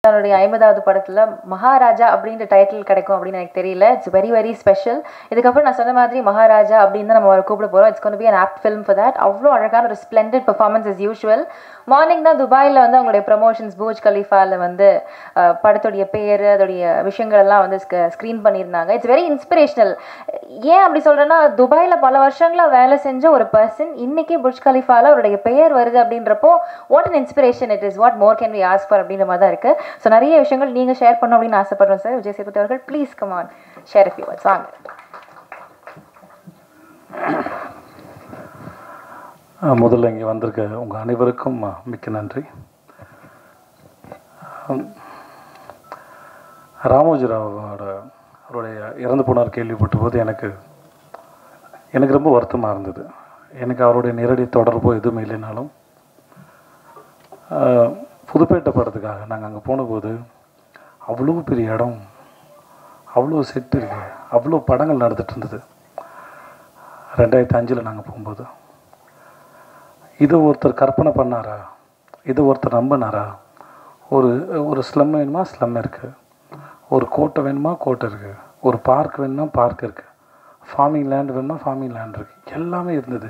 தன்னுடைய 50வது படத்தில் மகாராஜா அப்படின்ற டைட்டில் கிடைக்கும் அப்படின்னு எனக்கு தெரியல. It's very very special. இதுக்கப்புறம் நான் சொன்ன மாதிரி மகாராஜா அப்படின்னு தான் நம்ம கூப்பிட போகிறோம். It's gonna be an apt film for that. அவ்வளோ அழகான ஒரு splendid performance as usual. Morning தான் துபாயில் வந்து அவங்களுடைய ப்ரமோஷன்ஸ் பூஜ் கலீஃபாவில் வந்து படத்துடைய பேர் அதோடைய விஷயங்கள் எல்லாம் வந்து ஸ்க்ரீன் பண்ணியிருந்தாங்க. It's very inspirational. ஏன் அப்படி சொல்கிறேன்னா, துபாயில் பல வருஷங்களாக வேலை செஞ்ச ஒரு பர்சன் இன்னைக்கு புர்ஜ் கலீஃபாவில் அவருடைய பெயர் வருது அப்படின்றப்போ what an inspiration it is. What more can we ask for அப்படின்ற மாதிரி தான் இருக்குது. ஸோ நிறைய விஷயங்கள் நீங்கள் ஷேர் பண்ணணும் அப்படின்னு ஆசைப்படுறோம் சார். விஜய் சேதுபதி அவர்கள் please come on share a few words. வாங்க. முதல்ல இங்கே வந்திருக்க உங்கள் அனைவருக்கும் மிக்க நன்றி. ராமோஜிராவோட அவருடைய இறந்து போனார் கேள்விப்பட்ட போது எனக்கு ரொம்ப வருத்தமாக இருந்தது. எனக்கு அவருடைய நேரடி தொடர்போ எதுவுமே இல்லைனாலும் புதுப்பேட்டை படத்துக்காக நாங்கள் அங்கே போனபோது அவ்வளோ பெரிய இடம், அவ்வளோ செட்டு இருக்கு, அவ்வளோ படங்கள் நடந்துகிட்டு இருந்தது. 2005 நாங்கள் போகும்போது இதை ஒருத்தர் கற்பனை பண்ணாரா, இதை ஒருத்தர் நம்பினாரா? ஒரு ஸ்லம் வேணுமா ஸ்லம் இருக்குது, ஒரு கோட்டை வேணுமா கோட்டை இருக்குது, ஒரு பார்க் வேணுமா பார்க் இருக்குது, ஃபார்மிங் லேண்ட் வேணுமா ஃபார்மிங் லேண்ட் இருக்குது, எல்லாமே இருந்தது.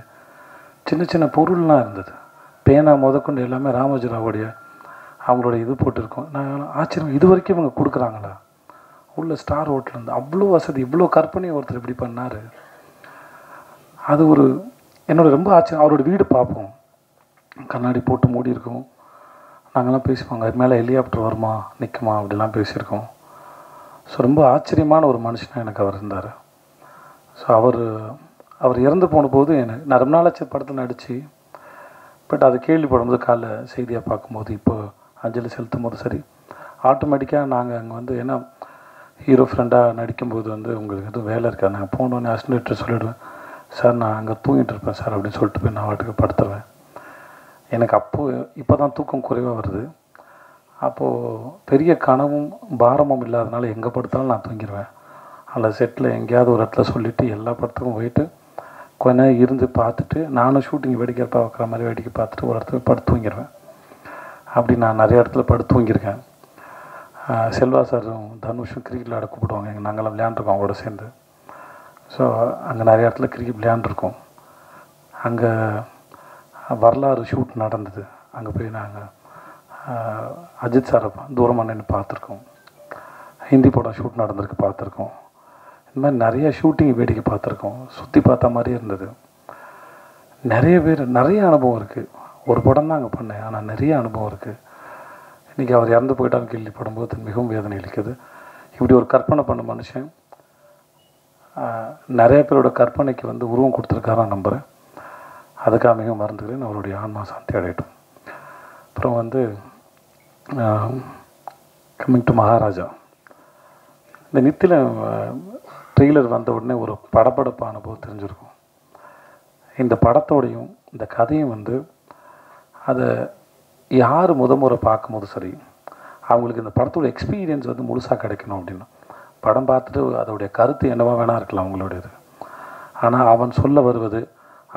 சின்ன சின்ன பொருள்லாம் இருந்தது. பேனா முதற்கொண்டு எல்லாமே ராமோஜிராவுடைய அவங்களுடைய இது போட்டிருக்கோம். நான் ஆச்சரியம், இது வரைக்கும் இவங்க கொடுக்குறாங்களா? உள்ள ஸ்டார் ஹோட்டலேருந்து அவ்வளோ வசதி, இவ்வளோ கற்பனையை ஒருத்தர் இப்படி பண்ணார். அது என்னோட ரொம்ப ஆச்சரியம். அவரோட வீடு பார்ப்போம், கண்ணாடி போட்டு மூடி இருக்கும். நாங்கள்லாம் பேசிப்போங்க, அது மேலே ஹெலிகாப்டர் வருமா நிற்குமா அப்படிலாம் பேசியிருக்கோம். ஸோ ரொம்ப ஆச்சரியமான ஒரு மனுஷனாக எனக்கு அவர் இருந்தார். ஸோ அவர் இறந்து போன போது நான் ரொம்ப நாளாச்சு படத்தில் நடித்து, பட் அது கேள்விப்படும்போது காலைல செய்தியாக பார்க்கும்போது இப்போ அஞ்சலி செலுத்தும் போது சரி ஆட்டோமேட்டிக்காக நாங்கள் அங்கே வந்து ஏன்னா ஹீரோ ஃப்ரெண்டாக நடிக்கும்போது வந்து உங்களுக்கு எதுவும் வேலை இருக்காது. நாங்கள் போனோன்னே அசிஸ்டன்ட் சொல்லிவிடுவேன், சார் நான் அங்கே தூங்கிட்டு இருப்பேன் சார் அப்படின்னு சொல்லிட்டு போய் நான் வாட்டுக்கு படுத்துருவேன். எனக்கு இப்போ தான் தூக்கம் குறைவாக வருது. அப்போது பெரிய கனவும் பாரமும் இல்லாதனால எங்கே படுத்தாலும் நான் தூங்கிடுவேன். அதில் செட்டில் எங்கேயாவது ஒரு இடத்துல சொல்லிவிட்டு எல்லா படத்துக்கும் போயிட்டு கொஞ்ச நேரம் இருந்து பார்த்துட்டு நானும் ஷூட்டிங் வேடிக்கை பார்க்குற மாதிரி வேடிக்கை பார்த்துட்டு ஒரு இடத்துல படுத்து தூங்கிடுவேன். அப்படி நான் நிறைய இடத்துல படுத்து தூங்கியிருக்கேன். செல்வா சாரும் தனுஷும் கிரிக்கெட் விளையாட கூப்பிடுவாங்க. நாங்கள்லாம் விளையாண்டுருக்கோம் அவங்களோட சேர்ந்து. ஸோ அங்கே நிறைய இடத்துல கிரிக்கெட் விளையாண்டுருக்கோம். அங்கே வரலாறு ஷூட் நடந்தது. அங்கே போய் நாங்கள் அஜித் சாரை தூரமாக நின்று பார்த்துருக்கோம். ஹிந்தி படம் ஷூட் நடந்திருக்கு பார்த்துருக்கோம். இந்த மாதிரி நிறைய ஷூட்டிங் வேடிக்கை பார்த்துருக்கோம். சுற்றி பார்த்த மாதிரி இருந்தது. நிறைய அனுபவம் இருக்குது. ஒரு படம் தான் அங்கே பண்ணேன், ஆனால் நிறைய அனுபவம் இருக்குது. இன்றைக்கி அவர் இறந்து போயிட்டான்னு கேள்விப்படும்போது மிகவும் வேதனை அளிக்குது. இப்படி ஒரு கற்பனை பண்ண மனுஷன் நிறைய பேரோட கற்பனைக்கு வந்து உருவம் கொடுத்துருக்காரு நான் நம்புகிறேன். அதுக்காக மிகவும் மறந்துக்கிறேன். அவருடைய ஆன்மா சாந்தி அடையட்டும். அப்புறம் வந்து கம்மிங் டு மகாராஜா, இந்த நித்தில ட்ரெய்லர் வந்த உடனே ஒரு படப்படப்பு அனுபவம் தெரிஞ்சிருக்கும். இந்த படத்தோடையும் இந்த கதையும் வந்து அதை யார் முறை பார்க்கும்போது சரி அவங்களுக்கு இந்த படத்தோட எக்ஸ்பீரியன்ஸ் வந்து முழுசாக கிடைக்கணும் அப்படின்னா படம் பார்த்துட்டு அதோடைய கருத்து என்னவா வேணா இருக்கலாம் அவங்களுடையது. ஆனால் அவன் சொல்ல வருவது,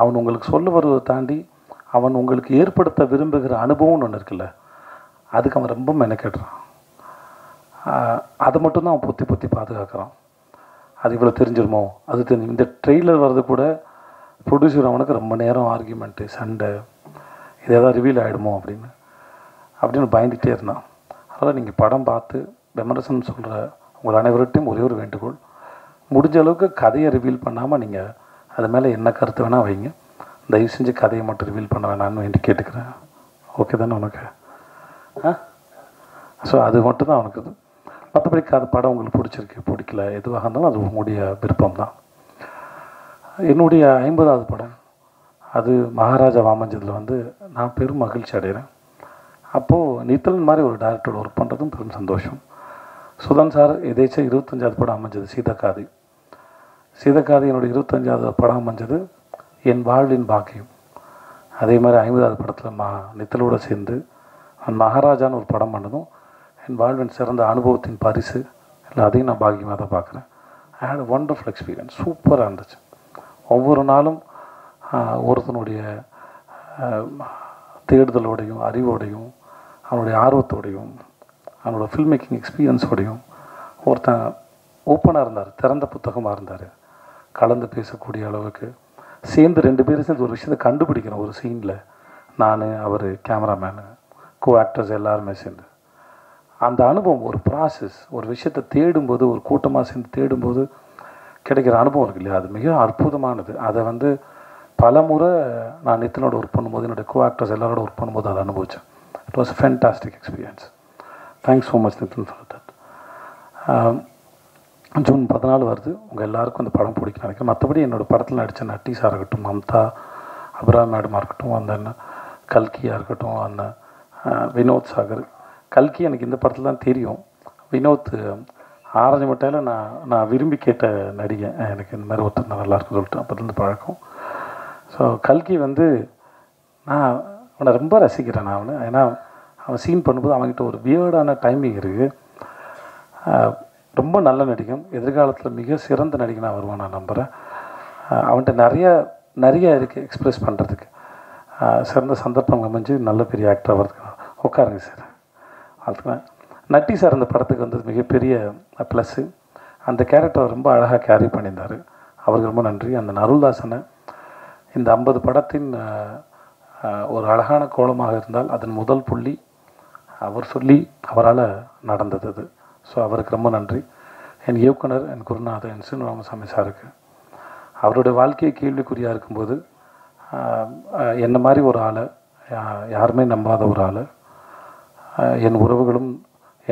அவன் உங்களுக்கு சொல்ல வருவதை தாண்டி அவன் உங்களுக்கு ஏற்படுத்த விரும்புகிற அனுபவம்னு ஒன்று இருக்குல்ல, அதுக்கு அவன் ரொம்ப மெனக்கெடுறான். அதை மட்டும்தான் அவன் பொத்தி பாதுகாக்கிறான். அது இவ்வளோ தெரிஞ்சிருமோ அது தெரிஞ்சு இந்த ட்ரெய்லர் வர்றது கூட ப்ரொடியூசர் அவனுக்கு ரொம்ப நேரம் ஆர்கியூமெண்ட்டு சண்டை, இது எதாவது ரிவீல் ஆகிடுமோ அப்படின்னு பயந்துகிட்டே இருந்தான். அதனால் நீங்கள் படம் பார்த்து விமர்சனம் சொல்கிற உங்கள் அனைவர்கிட்டையும் ஒரே ஒரு வேண்டுகோள், முடிஞ்ச அளவுக்கு கதையை ரிவீல் பண்ணாமல் நீங்கள் அது மேலே என்ன கருத்து வேணால் வைங்க, தயவு செஞ்சு கதையை மட்டும் ரிவீல் பண்ண வேணான்னு வேண்டி கேட்டுக்கிறேன். ஓகே தானே உனக்கு? ஸோ அது மட்டும் தான் அவனுக்கு இது. மற்றபடி அது படம் உங்களுக்கு பிடிச்சிருக்கு பிடிக்கல எதுவாக இருந்தாலும் அது உங்களுடைய விருப்பம் தான். என்னுடைய 50வது படம் அது மகாராஜா அமைஞ்சதில் வந்து நான் பெரும் மகிழ்ச்சி அடைகிறேன். அப்போது நித்தலன் மாதிரி ஒரு டைரக்டரோட ஒர்க் பண்ணுறதும் பெரும் சந்தோஷம். சுதன் சார் எதேச்சும் 25வது படம் அமைஞ்சது சீதக்காதி. என்னுடைய 25வது படம் அமைஞ்சது என் வாழ்வின் பாக்கியம். அதே மாதிரி 50வது படத்தில் நித்தலோடு சேர்ந்து மகாராஜான்னு ஒரு படம் பண்ணதும் என் வாழ்வின் சிறந்த அனுபவத்தின் பரிசு இல்லை, அதையும் நான் பாக்கியமாக தான் பார்க்குறேன். ஐ ஹேட் அ ஒண்டர்ஃபுல் எக்ஸ்பீரியன்ஸ். சூப்பராக இருந்துச்சு. ஒவ்வொரு நாளும் ஒருத்தனுடைய தேடுதலோடையும் அறிவோடையும் அவனுடைய ஆர்வத்தோடையும் அவனோட ஃபில்ம் மேக்கிங் எக்ஸ்பீரியன்ஸோடையும் ஒருத்தன் ஓப்பனாக இருந்தார், திறந்த புத்தகமாக இருந்தார், கலந்து பேசக்கூடிய அளவுக்கு. சேர்ந்து 2 பேரும் சேர்ந்து ஒரு விஷயத்தை கண்டுபிடிக்கணும் ஒரு சீனில், நான், அவர், கேமராமேனு, கோ ஆக்டர்ஸ் எல்லாருமே சேர்ந்து. அந்த அனுபவம் ஒரு ப்ராசஸ். ஒரு விஷயத்தை தேடும்போது, ஒரு கூட்டமாக சேர்ந்து தேடும்போது கிடைக்கிற அனுபவம் இருக்கு இல்லையா, அது மிக அற்புதமானது. அதை பல முறை நான் நித்தினோட ஒர்க் பண்ணும்போது, என்னோடய கோ ஆக்டர்ஸ் எல்லாரோட ஒர்க் பண்ணும்போது அதை அனுபவித்தேன். It was a fantastic experience. Thanks so much Nithin for that. June 14 வருது. உங்கள் எல்லாருக்கும் அந்த படம் பிடிக்கும் நினைக்கிறேன். மற்றபடி என்னோடய படத்தில் நடித்த நட்டீஸாக இருக்கட்டும், மம்தா, அபிராம் மேடமாக இருக்கட்டும், அந்த கல்கியாக இருக்கட்டும், அந்த வினோத் சாகர். கல்கி எனக்கு இந்த படத்தில் தான் தெரியும். வினோத் ஆரஞ்சு மட்டையில் நான் விரும்பி கேட்ட நடிகை. எனக்கு இந்த மாதிரி ஒருத்தர் நல்லாயிருக்கும் சொல்லிட்டு அப்போதுலேருந்து பழக்கம். ஸோ கல்கி நான் அவனை ரொம்ப ரசிக்கிறேன். நான் ஏன்னா அவன் சீன் பண்ணும்போது அவன்கிட்ட ஒரு வியர்டான டைமிங் இருக்குது. ரொம்ப நல்ல நடிகன். எதிர்காலத்தில் மிக சிறந்த நடிகனாக வருவான் நான் நம்புகிறேன். அவன்கிட்ட நிறைய இருக்குது எக்ஸ்ப்ரெஸ் பண்ணுறதுக்கு. சிறந்த சந்தர்ப்பம் அமைஞ்சு நல்ல பெரிய ஆக்டர் ஆகிறதுக்கு. உட்காருங்க சார். அதுக்கு நட்டி சார் அந்த படத்துக்கு வந்தது மிகப்பெரிய ப்ளஸ்ஸு. அந்த கேரக்டரை ரொம்ப அழகாக கேரி பண்ணியிருந்தார். அவருக்கு ரொம்ப நன்றி. அந்த அருள்தாசனை இந்த 50 படத்தின் ஒரு அழகான கோலமாக இருந்தால் அதன் முதல் புள்ளி அவர் சொல்லி அவரால் நடந்தது அது. ஸோ அவருக்கு ரொம்ப நன்றி. என் இயக்குனர், என் குருநாதர், என் சீனு ராமசாமி சாருக்கு. அவருடைய வாழ்க்கையை கேள்விக்குறியாக இருக்கும்போது என்ன மாதிரி ஒரு ஆளை, யாருமே நம்பாத ஒரு ஆளை, என் உறவுகளும்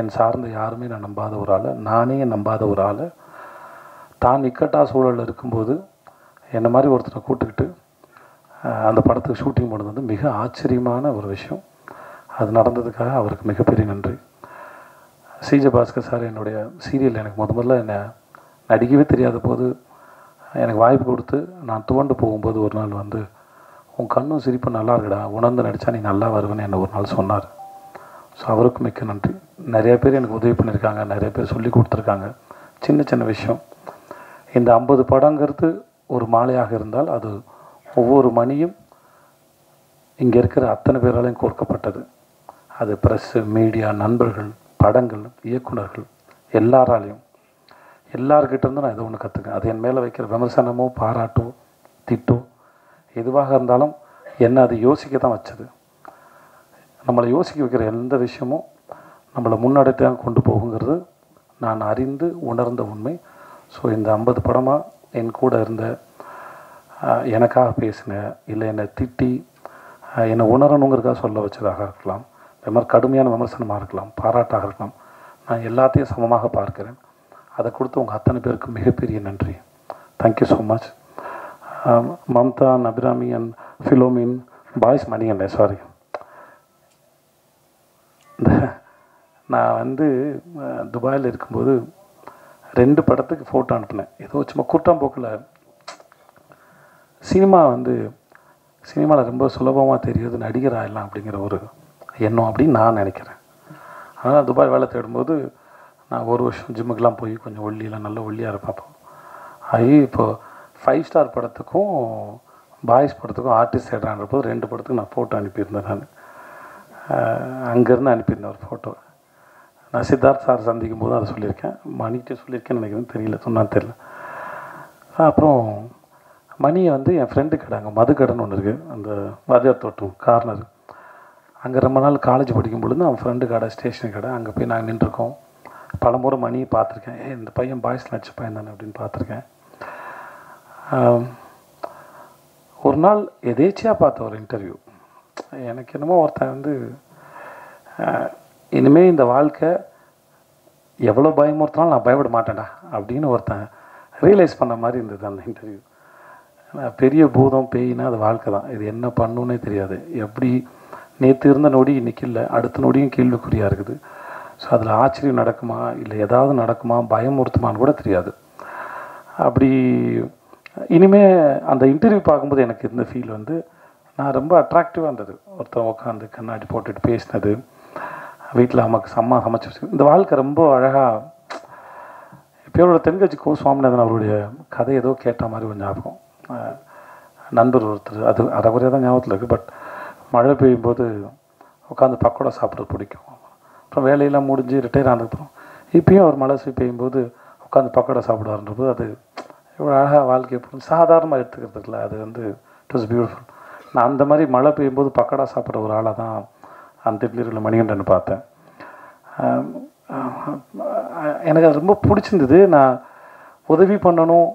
என் சார்ந்த யாருமே நான் நம்பாத ஒரு ஆளை, நானே நம்பாத ஒரு ஆளை, தான் இக்கட்டா சூழலில் இருக்கும்போது என்ன மாதிரி ஒருத்தரை கூப்பிட்டுக்கிட்டு அந்த படத்துக்கு ஷூட்டிங் பண்ணது மிக ஆச்சரியமான ஒரு விஷயம். அது நடந்ததுக்காக அவருக்கு மிகப்பெரிய நன்றி. சிஜே பாஸ்கர் சார் என்னுடைய சீரியல் எனக்கு முதல்ல என்னை நடிக்கவே தெரியாத போது எனக்கு வாய்ப்பு கொடுத்து நான் துவண்டு போகும்போது ஒரு நாள் உன் கண்ணும் சிரிப்பு நல்லா இருக்குடா, உணர்ந்து நடித்தா நீ நல்லா வருவேன்னு என்னை ஒரு நாள் சொன்னார். ஸோ அவருக்கும் மிக்க நன்றி. நிறைய பேர் எனக்கு உதவி பண்ணியிருக்காங்க, நிறைய பேர் சொல்லி கொடுத்துருக்காங்க. சின்ன சின்ன விஷயம். இந்த 50 படங்கிறது ஒரு மாலையாக இருந்தால் அது ஒவ்வொரு மணியும் இங்கே இருக்கிற அத்தனை பேராலையும் கோர்க்கப்பட்டது. அது ப்ரெஸ்ஸு, மீடியா, நண்பர்கள், படங்கள், இயக்குநர்கள், எல்லார்கிட்டேருந்து நான் ஏதோ ஒன்று கற்றுக்கேன். அது என் மேலே வைக்கிற விமர்சனமோ பாராட்டோ திட்டோ எதுவாக இருந்தாலும் என்னை அது யோசிக்க தான் வச்சது. நம்மளை யோசிக்க வைக்கிற எந்த விஷயமும் நம்மளை முன்னெடுத்து தான் கொண்டு போகுங்கிறது நான் அறிந்து உணர்ந்த உண்மை. ஸோ இந்த 50 படமாக என் கூட இருந்த, எனக்காக பேசின, இல்லை என்னை திட்டி என்னை உணரணுங்கிறதுக்காக சொல்ல வச்சதாக இருக்கலாம், இந்த மாதிரி கடுமையான விமர்சனமாக இருக்கலாம், பாராட்டாக இருக்கலாம், நான் எல்லாத்தையும் சமமாக பார்க்கிறேன். அதை கொடுத்து உங்கள் அத்தனை பேருக்கு மிகப்பெரிய நன்றி. Thank you so much. Mamta, Abirami and Philomin, boys மணிகண்டே, சாரி. நான் துபாயில் இருக்கும்போது 2 படத்துக்கு ஃபோட்டோ அனுப்பினேன். ஏதோ சும்மா கூட்டாம்போக்கில் சினிமாவில் ரொம்ப சுலபமாக தெரியுது நடிகர் ஆகிடலாம் அப்படிங்கிற ஒரு எண்ணம் அப்படின்னு நான் நினைக்கிறேன். அதனால் துபாய் வேலை தேடும்போது நான் ஒரு வருஷம் ஜிம்முக்கெலாம் போய் கொஞ்சம் ஒல்லியெல்லாம் நல்ல ஒல்லியாக இருப்பேன். இப்போது 5 ஸ்டார் படத்துக்கும் பாய்ஸ் படத்துக்கும் ஆர்டிஸ்ட் தேடுறான்றப்போது 2 படத்துக்கு நான் ஃபோட்டோ அனுப்பியிருந்தேன். நான் அங்கேருந்து அனுப்பியிருந்தேன் ஒரு ஃபோட்டோ. நான் சித்தார்த் சார் சந்திக்கும் போது அதை சொல்லியிருக்கேன். மணிகிட்ட சொல்லியிருக்கேன்னு நினைக்கிறேன், தெரியல, சொன்னான்னு தெரியல. அப்புறம் மணியை என் ஃப்ரெண்டு கடை, அங்கே மதுக்கடைன்னு ஒன்று இருக்குது, அந்த வாத்தியார் தோட்டம் கார்னர். அங்கே ரொம்ப நாள் காலேஜ் படிக்கும் பொழுது அவன் ஃப்ரெண்டு கடை, ஸ்டேஷன் கடை, அங்கே போய் நாங்கள் நின்றுருக்கோம். பல முறை மணியை பார்த்துருக்கேன். இந்த பையன் பாய்ஸ் நடிச்ச பையன் தானே அப்படின்னு பார்த்துருக்கேன். ஒரு நாள் எதேச்சியாக பார்த்த ஒரு இன்டர்வியூ, எனக்கு என்னமோ ஒருத்தன் இனிமேல் இந்த வாழ்க்கை எவ்வளோ பயமுறுத்தினாலும் நான் பயப்பட மாட்டேன்டா அப்படின்னு ஒருத்தன் ரியலைஸ் பண்ண மாதிரி இருந்தது அந்த இன்டர்வியூ. பெரிய பூதம் பேயினா அது வாழ்க்கை தான், இது என்ன பண்ணுன்னே தெரியாது. எப்படி நேற்று இருந்த நொடி இன்றைக்கி இல்லை, அடுத்த நொடியும் கேள்விக்குறியாக இருக்குது. ஸோ அதில் ஆச்சரியம் நடக்குமா இல்லை ஏதாவது நடக்குமா, பயமுறுத்துமான்னு கூட தெரியாது. அப்படி இனிமேல் அந்த இன்டர்வியூ பார்க்கும்போது எனக்கு இருந்த ஃபீல் நான் ரொம்ப அட்ராக்டிவாக இருந்தது. ஒருத்தன் உட்காந்து கண்ணாடி போட்டுட்டு பேசினது, வீட்டில் அம்மா சமைச்சு வச்சு, இந்த வாழ்க்கை ரொம்ப அழகாக. இப்போயோட தென்கட்சி கோ சுவாமிநாதன் அவருடைய கதை ஏதோ கேட்ட மாதிரி கொஞ்சம் ஞாபகம். நண்பர் ஒருத்தர், அது அரைக்குறையாக தான் ஞாபகத்தில் இருக்குது, பட் மழை பெய்யும் போது உட்காந்து பக்கோடா சாப்பிட்றது பிடிக்கும். அப்புறம் வேலையெல்லாம் முடிஞ்சு ரிட்டையர் ஆனதுக்கப்புறம் இப்பயும் அவர் மழை பெய்யும்போது உட்காந்து பக்கோடா சாப்பிடுவார்ன்றபோது அது இவ்வளோ அழகாக வாழ்க்கையை சாதாரணமாக எடுத்துக்கிறதுக்குல அது வந்து இட் வாஸ் பியூட்டிஃபுல். நான் அந்த மாதிரி மழை பெய்யும்போது பக்கோடா சாப்பிட்ற ஒரு ஆளாக தான் அந்த இட்லியில் மணிகண்டன் பார்த்தேன். எனக்கு அது ரொம்ப பிடிச்சிருந்தது. நான் உதவி பண்ணணும்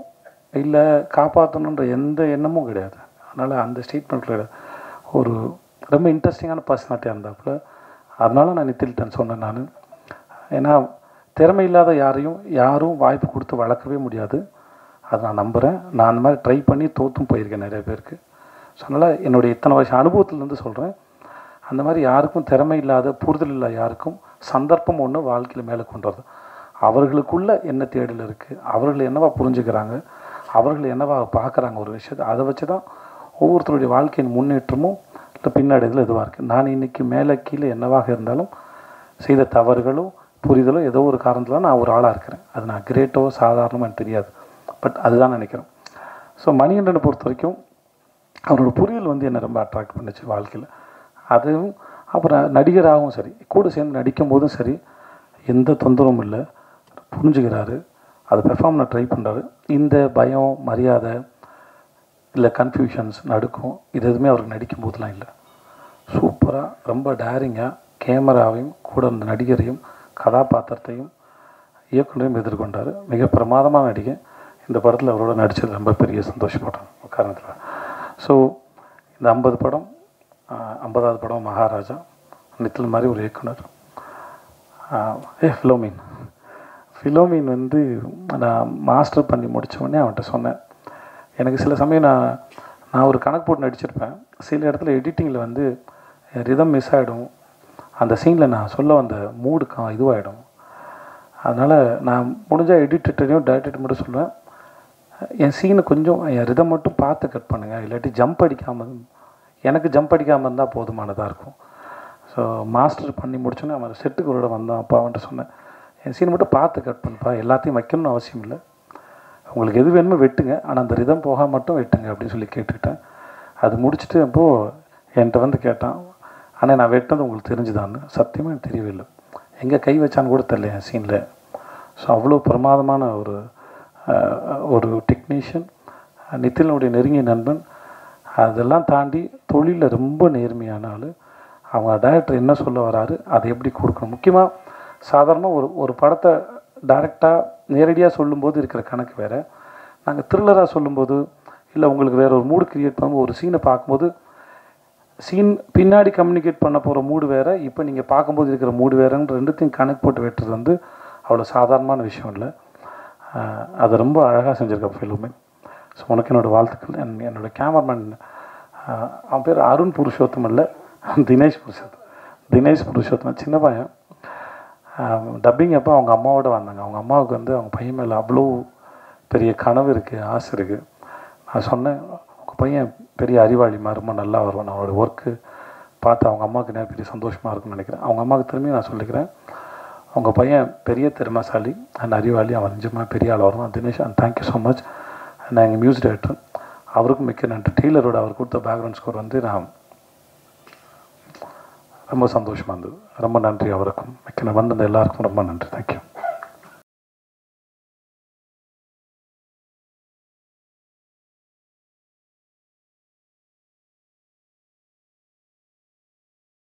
இல்லை காப்பாற்றணுன்ற எந்த எண்ணமும் கிடையாது. அதனால் அந்த ஸ்டேட்மெண்ட்டில் ஒரு ரொம்ப இன்ட்ரெஸ்டிங்கான பர்சனாலிட்டியாக இருந்தாப்புல. அதனால நான் நித்தில்டன் சொன்னேன். நான் ஏன்னா திறமை இல்லாத யாரும் வாய்ப்பு கொடுத்து வளர்க்கவே முடியாது. அதை நான் நம்புகிறேன். நான் அந்த மாதிரி ட்ரை பண்ணி தோற்றும் போயிருக்கேன் நிறைய பேருக்கு. ஸோ அதனால் என்னுடைய இத்தனை வருஷம் அனுபவத்துலேருந்து சொல்கிறேன், அந்த மாதிரி யாருக்கும் திறமை இல்லாத புரிதல் இல்லாத யாருக்கும் சந்தர்ப்பம் ஒன்று வாழ்க்கையில் மேலே கொண்டு வருது. அவர்களுக்குள்ள என்ன தேடல் இருக்குது, அவர்கள் என்னவா புரிஞ்சுக்கிறாங்க, அவர்கள் என்னவா பார்க்குறாங்க ஒரு விஷயத்தை, அதை வச்சு தான் ஒவ்வொருத்தருடைய வாழ்க்கையின் முன்னேற்றமும் இல்லை பின்னாடிதில் இதுவாக இருக்குது. நான் இன்றைக்கி மேலே கீழே என்னவாக இருந்தாலும் செய்த தவறுகளோ புரிதலோ ஏதோ ஒரு காரணத்தில் நான் ஒரு ஆளாக இருக்கிறேன். அது நான் கிரேட்டோ சாதாரணமாக எனக்கு தெரியாது, பட் அதுதான் நினைக்கிறேன். ஸோ மணிகண்டனை பொறுத்த வரைக்கும் அவரோட புரிதல் வந்து என்னை ரொம்ப அட்ராக்ட் பண்ணுச்சு வாழ்க்கையில். அதுவும் அப்புறம் நடிகராகவும் சரி, கூட சேர்ந்து நடிக்கும் போதும் சரி, எந்த தொந்தரவும் இல்லை, புரிஞ்சுக்கிறாரு, அதை பெர்ஃபார்ம் ட்ரை பண்ணுறாரு. இந்த பயம் மரியாதை இல்லை கன்ஃபியூஷன்ஸ் நடுக்கும் இது எதுவுமே அவருக்கு நடிக்கும் போதெல்லாம் இல்லை. சூப்பராக ரொம்ப டேரிங்காக கேமராவையும் கூட இருந்த நடிகரையும் கதாபாத்திரத்தையும் இயக்குனரையும் எதிர்கொண்டார். மிக பிரமாதமான நடிகை. இந்த படத்தில் அவரோட நடித்தது ரொம்ப பெரிய சந்தோஷப்படுறேன் காரணத்தில். ஸோ இந்த 50 படம் 50வது படம் மகாராஜா. நித்தில் மாதிரி ஒரு இயக்குனர். ஃபிலோமின் வந்து நான் மாஸ்டர் பண்ணி முடித்தோடனே அவன்கிட்ட சொன்னேன், எனக்கு சில சமயம் நான் ஒரு கணக்கு போட்டு நடிச்சிருப்பேன். சில இடத்துல எடிட்டிங்கில் வந்து ரிதம் மிஸ் ஆகிடும், அந்த சீனில் நான் சொல்ல வந்த மூடுக்கு இதுவாகிடும். அதனால் நான் முடிஞ்சால் எடிட்டரையும் டைரக்டர் மட்டும் சொல்லுவேன், என் சீனை கொஞ்சம் என் ரிதம் மட்டும் பார்த்து கட் பண்ணுங்கள், இல்லாட்டி ஜம்ப் அடிக்காமல், எனக்கு ஜம்ப் அடிக்காமல் இருந்தால் போதுமானதாக இருக்கும். ஸோ மாஸ்டர் பண்ணி முடிச்சோன்னே அவன் செட்டுக்கு ஒரு இடம் வந்தான். அப்போ அவன்கிட்ட சொன்னேன், என் சீனை மட்டும் பார்த்து கட் பண்ணுப்பா, எல்லாத்தையும் வைக்கணும்னு அவசியம் இல்லை, உங்களுக்கு எது வேணுமோ வெட்டுங்க, ஆனால் அந்த ரிதம் போக மட்டும் வெட்டுங்க அப்படின்னு சொல்லி கேட்டுக்கிட்டேன். அது முடிச்சுட்டு அப்போது என்கிட்ட வந்து கேட்டான், ஆனால் நான் வெட்டினது உங்களுக்கு தெரிஞ்சுதான்னு. சத்தியமாக எனக்கு தெரியவே இல்லை, எங்கே கை வச்சான்னு கூட தெரியல என் சீனில். ஸோ அவ்வளோ பிரமாதமான ஒரு டெக்னீஷியன், நித்திலனுடைய நெருங்கிய நண்பன். அதெல்லாம் தாண்டி தொழிலில் ரொம்ப நேர்மையான ஆள். அவங்க டைரக்டர் என்ன சொல்ல வராரு அதை எப்படி கொடுக்கணும். முக்கியமாக சாதாரணமாக ஒரு படத்தை டைரெக்டாக நேரடியாக சொல்லும்போது இருக்கிற கணக்கு வேறு, நாங்கள் த்ரில்லராக சொல்லும்போது இல்லை உங்களுக்கு வேறு ஒரு மூடு க்ரியேட் பண்ணும்போது ஒரு சீனை பார்க்கும்போது சீன் பின்னாடி கம்யூனிகேட் பண்ண போகிற மூடு வேறு, இப்போ நீங்கள் பார்க்கும்போது இருக்கிற மூடு வேறுன்ற ரெண்டுத்தையும் கணக்கு போட்டு வெட்டுறது வந்து அவ்வளோ சாதாரணமான விஷயம் இல்லை. அதை ரொம்ப அழகாக செஞ்சுருக்க ஃபிலிமே. ஸோ உனக்கு என்னோடய வாழ்த்துக்கள். என்னோடய கேமராமேன் அவன் பேர் அருண் புருஷோத்தம் இல்லை, தினேஷ் புருஷோத்தம் சின்ன பையன். டப்பிங் அப்போ அவங்க அம்மாவோட வந்தாங்க. அவங்க அம்மாவுக்கு வந்து அவங்க பையன் மேலே அவ்வளோ பெரிய கனவு இருக்குது, ஆசை இருக்குது. நான் சொன்னேன், உங்கள் பையன் பெரிய அறிவாளிமா, ரொம்ப நல்லா வருவான், அவனோட ஒர்க்கு பார்த்து அவங்க அம்மாவுக்கு நிறைய பெரிய சந்தோஷமாக இருக்குன்னு நினைக்கிறேன். அவங்க அம்மாவுக்கு திரும்பி நான் சொல்லிக்கிறேன், உங்கள் பையன் பெரிய திறமைசாலி அண்ட் அறிவாளி, அவன் நிஜமாக பெரிய ஆள் வருவான். Dinesh and thank you so much. நான் எங்கள் மியூசிக் டைரக்டர், அவருக்கும் மிக்க நன்றி. டெய்லரோட அவர் கொடுத்த பேக்ரவுண்ட் ஸ்கோர் வந்து நான் ரொம்ப சந்தோஷமாக இருந்தது. ரொம்ப நன்றி அவருக்கும். மிக்க வந்த எல்லாருக்கும் ரொம்ப நன்றி. தேங்க்யூ.